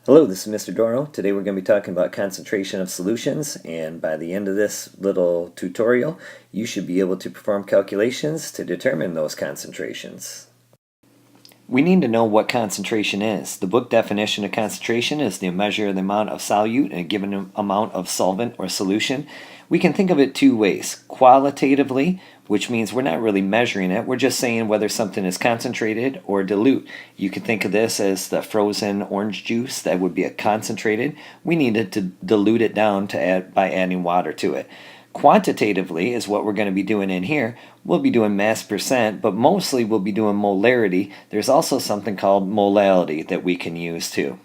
Hello, this is Mr. Doro. Today we're going to be talking about concentration of solutions, and by the end of this little tutorial you should be able to perform calculations to determine those concentrations. We need to know what concentration is. The book definition of concentration is the measure of the amount of solute in a given amount of solvent or solution. We can think of it two ways. Qualitatively, which means we're not really measuring it, we're just saying whether something is concentrated or dilute. You could think of this as the frozen orange juice. That would be a concentrated. We needed to dilute it down by adding water to it. Quantitatively is what we're going to be doing in here. We'll be doing mass percent, but mostly we'll be doing molarity. There's also something called molality that we can use too.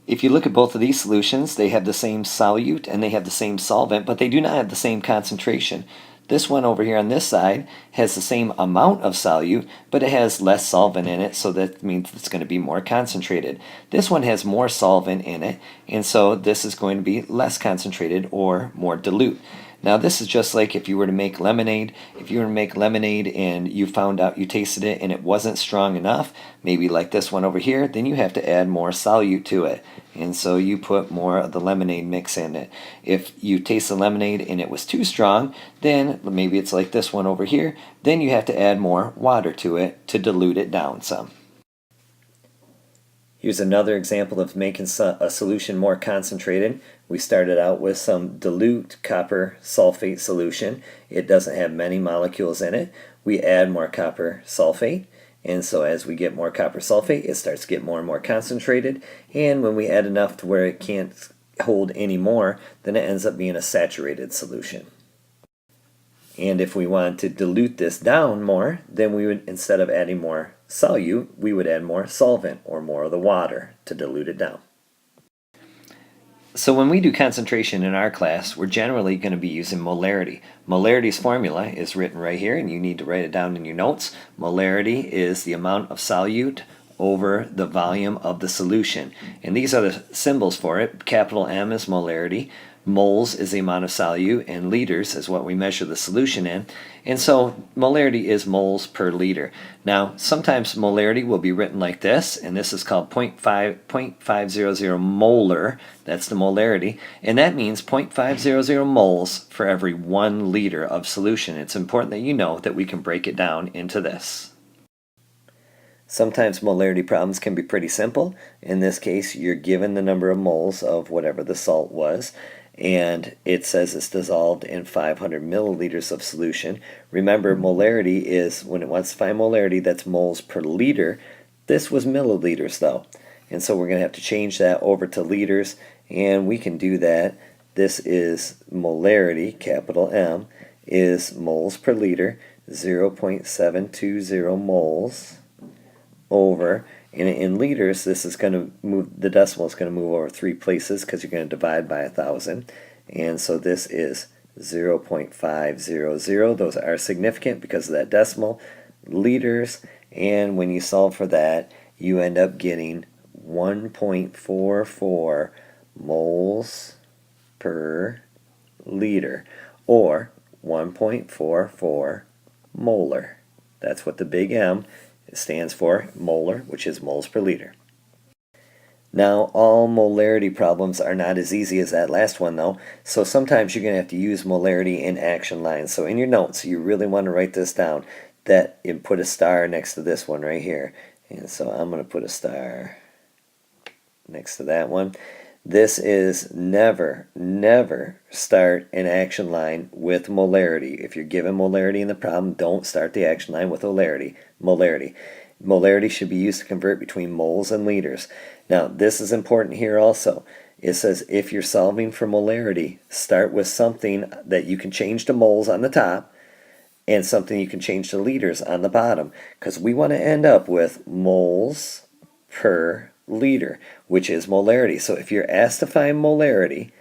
If you look at both of these solutions, they have the same solute and they have the same solvent, but they do not have the same concentration. This one over here on this side has the same amount of solute, but it has less solvent in it, so that means it's going to be more concentrated. This one has more solvent in it, and so this is going to be less concentrated or more dilute. Now this is just like if you were to make lemonade. If you were to make lemonade and you found out, you tasted it and it wasn't strong enough, maybe like this one over here, then you have to add more solute to it. And so you put more of the lemonade mix in it. If you taste the lemonade and it was too strong, then maybe it's like this one over here, then you have to add more water to it to dilute it down some. Here's another example of making a solution more concentrated. We started out with some dilute copper sulfate solution. It doesn't have many molecules in it. We add more copper sulfate, and so as we get more copper sulfate, it starts to get more and more concentrated, and when we add enough to where it can't hold any more, then it ends up being a saturated solution. And if we want to dilute this down more, then we would, instead of adding more solute, we would add more solvent or more of the water to dilute it down. So when we do concentration in our class, we're generally going to be using molarity. Molarity's formula is written right here, and you need to write it down in your notes. Molarity is the amount of solute over the volume of the solution. And these are the symbols for it. Capital M is molarity. Moles is the amount of solute, and liters is what we measure the solution in. And so molarity is moles per liter. Now sometimes molarity will be written like this, and this is called 0.500 molar. That's the molarity, and that means 0.500 moles for every 1 liter of solution. It's important that you know that we can break it down into this. Sometimes molarity problems can be pretty simple. In this case, you're given the number of moles of whatever the salt was, and it says it's dissolved in 500 milliliters of solution. Remember, molarity is, when it wants to find molarity, that's moles per liter. This was milliliters though, and so we're going to have to change that over to liters, and we can do that. This is molarity, capital M, is moles per liter, 0.720 moles over, and in liters this is going to move, the decimal is going to move over 3 places because you're going to divide by 1,000, and so this is 0.500. Those are significant because of that decimal. Liters, and when you solve for that, you end up getting 1.44 moles per liter, or 1.44 molar. That's what the big M stands for, molar, which is moles per liter. Now, all molarity problems are not as easy as that last one though, so sometimes you're going to have to use molarity in action lines. So in your notes, you really want to write this down, that and put a star next to this one right here. And so I'm going to put a star next to that one. This is never, never start an action line with molarity. If you're given molarity in the problem, don't start the action line with molarity. Molarity should be used to convert between moles and liters. Now, this is important here also. It says if you're solving for molarity, start with something that you can change to moles on the top and something you can change to liters on the bottom, because we want to end up with moles per liter, which is molarity. So if you're asked to find molarity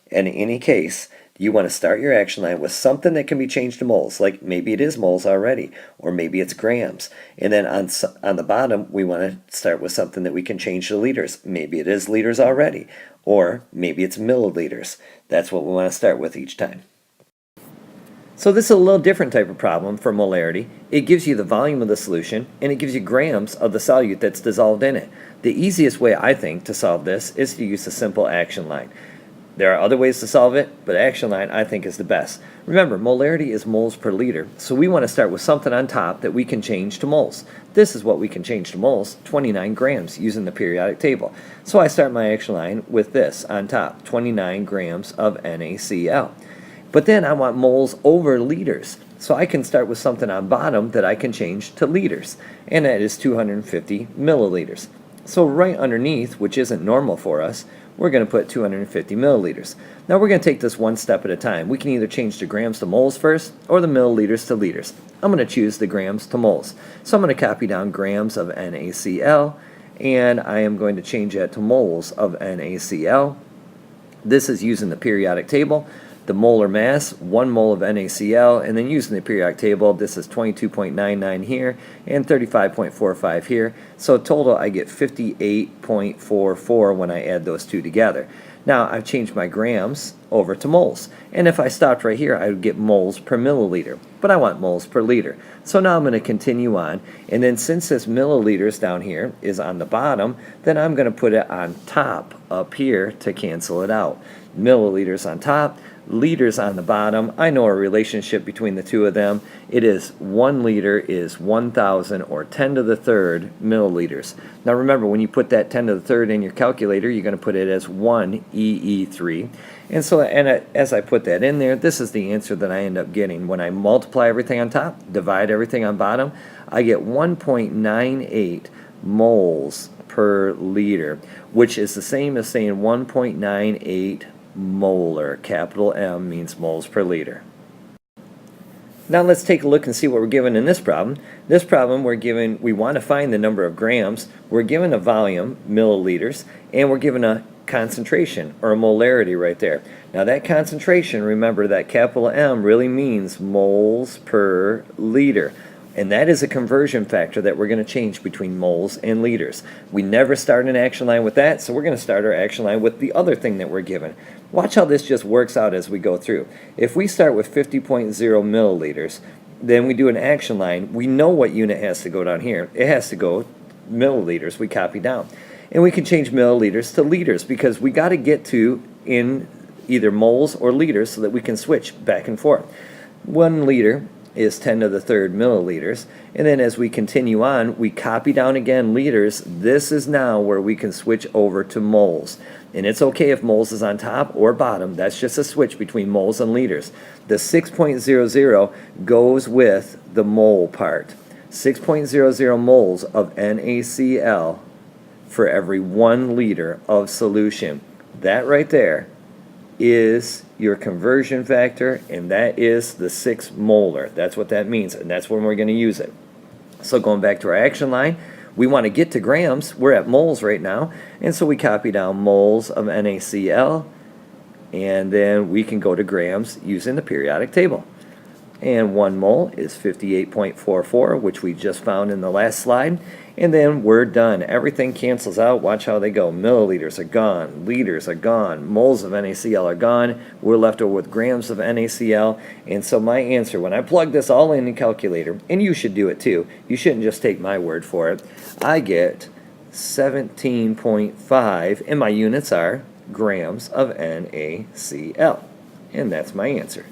in any case, you want to start your action line with something that can be changed to moles, like maybe it is moles already, or maybe it's grams. And then on the bottom, we want to start with something that we can change to liters. Maybe it is liters already, or maybe it's milliliters. That's what we want to start with each time. So this is a little different type of problem for molarity. It gives you the volume of the solution, and it gives you grams of the solute that's dissolved in it. The easiest way, I think, to solve this is to use a simple action line. There are other ways to solve it, but action line I think is the best. Remember, molarity is moles per liter, so we want to start with something on top that we can change to moles. This is what we can change to moles, 29 grams, using the periodic table. So I start my action line with this on top, 29 grams of NaCl. But then I want moles over liters, so I can start with something on bottom that I can change to liters, and that is 250 milliliters. So right underneath, which isn't normal for us, we're going to put 250 milliliters. Now we're going to take this one step at a time. We can either change the grams to moles first or the milliliters to liters. I'm going to choose the grams to moles. So I'm going to copy down grams of NaCl, and I am going to change that to moles of NaCl. This is using the periodic table. The molar mass, 1 mole of NaCl, and then using the periodic table, this is 22.99 here and 35.45 here. So total I get 58.44 when I add those two together. Now I've changed my grams over to moles, and if I stopped right here I would get moles per milliliter, but I want moles per liter. So now I'm going to continue on, and then since this milliliters down here is on the bottom, then I'm going to put it on top up here to cancel it out. Milliliters on top, liters on the bottom. I know a relationship between the two of them. It is 1 liter is 1,000 or 10 to the third milliliters. Now remember, when you put that 10 to the third in your calculator, you're going to put it as 1 EE3. And so as I put that in there, this is the answer that I end up getting. When I multiply everything on top, divide everything on bottom, I get 1.98 moles per liter, which is the same as saying 1.98 molar. Capital M means moles per liter. Now let's take a look and see what we're given in this problem. This problem we want to find the number of grams. We're given a volume, milliliters, and we're given a concentration or a molarity right there. Now that concentration, remember that capital M really means moles per liter. And that is a conversion factor that we're going to change between moles and liters. We never start an action line with that, so we're going to start our action line with the other thing that we're given. Watch how this just works out as we go through. If we start with 50.0 milliliters, then we do an action line. We know what unit has to go down here. It has to go milliliters. We copy down. And we can change milliliters to liters because we got to get to in either moles or liters so that we can switch back and forth. 1 liter is 10 to the third milliliters, and then as we continue on, we copy down again liters. This is now where we can switch over to moles, and it's okay if moles is on top or bottom. That's just a switch between moles and liters. The 6.00 goes with the mole part. 6.00 moles of NaCl for every 1 liter of solution. That right there is your conversion factor, and that is the 6 molar. That's what that means, and that's when we're going to use it. So going back to our action line, we want to get to grams. We're at moles right now, and so we copy down moles of NaCl, and then we can go to grams using the periodic table. And 1 mole is 58.44, which we just found in the last slide. And then we're done. Everything cancels out. Watch how they go. Milliliters are gone. Liters are gone. Moles of NaCl are gone. We're left over with grams of NaCl. And so my answer, when I plug this all in the calculator, and you should do it too, you shouldn't just take my word for it, I get 17.5, and my units are grams of NaCl. And that's my answer.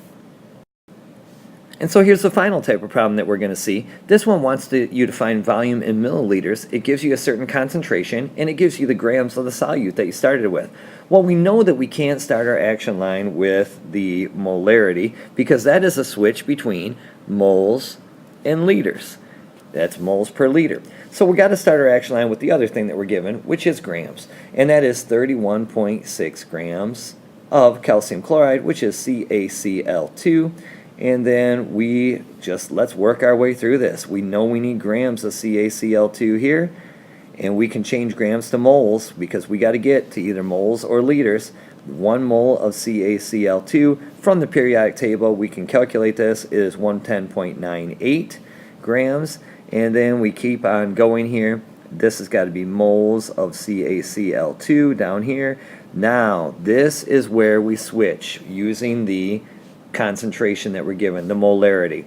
And so here's the final type of problem that we're going to see. This one wants you to find volume in milliliters. It gives you a certain concentration, and it gives you the grams of the solute that you started with. Well, we know that we can't start our action line with the molarity because that is a switch between moles and liters. That's moles per liter. So we got to start our action line with the other thing that we're given, which is grams. And that is 31.6 grams of calcium chloride, which is CaCl2. And then let's work our way through this. We know we need grams of CaCl2 here, and we can change grams to moles because we got to get to either moles or liters. 1 mole of CaCl2 from the periodic table, we can calculate this, it is 110.98 grams, and then we keep on going here. This has got to be moles of CaCl2 down here. Now, this is where we switch using the concentration that we're given, the molarity.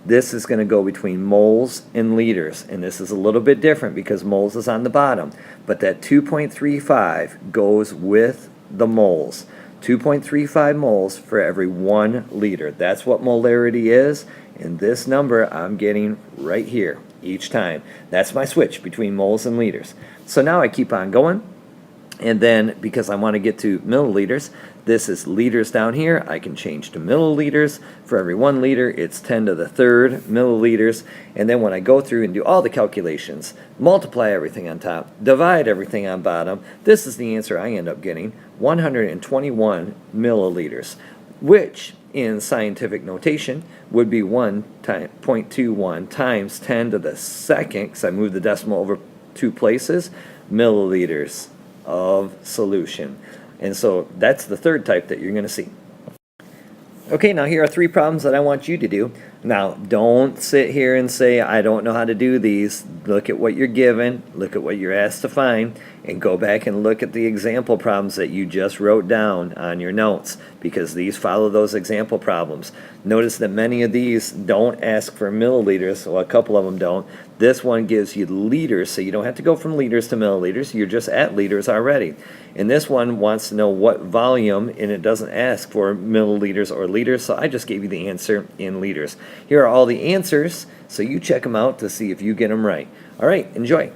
This is going to go between moles and liters, and this is a little bit different because moles is on the bottom, but that 2.35 goes with the moles. 2.35 moles for every 1 liter. That's what molarity is, and this number I'm getting right here each time. That's my switch between moles and liters. So now I keep on going, and then because I want to get to milliliters, this is liters down here. I can change to milliliters. For every 1 liter, it's 10 to the 3rd milliliters. And then when I go through and do all the calculations, multiply everything on top, divide everything on bottom, this is the answer I end up getting, 121 milliliters, which in scientific notation would be 1.21 times 10 to the second, because I moved the decimal over 2 places, milliliters of solution. And so that's the third type that you're going to see. Okay, now here are 3 problems that I want you to do. Now, don't sit here and say, I don't know how to do these. Look at what you're given, look at what you're asked to find, and go back and look at the example problems that you just wrote down on your notes, because these follow those example problems. Notice that many of these don't ask for milliliters, well, a couple of them don't. This one gives you liters, so you don't have to go from liters to milliliters. You're just at liters already. And this one wants to know what volume, and it doesn't ask for milliliters or liters, so I just gave you the answer in liters. Here are all the answers, so you check them out to see if you get them right. All right, enjoy.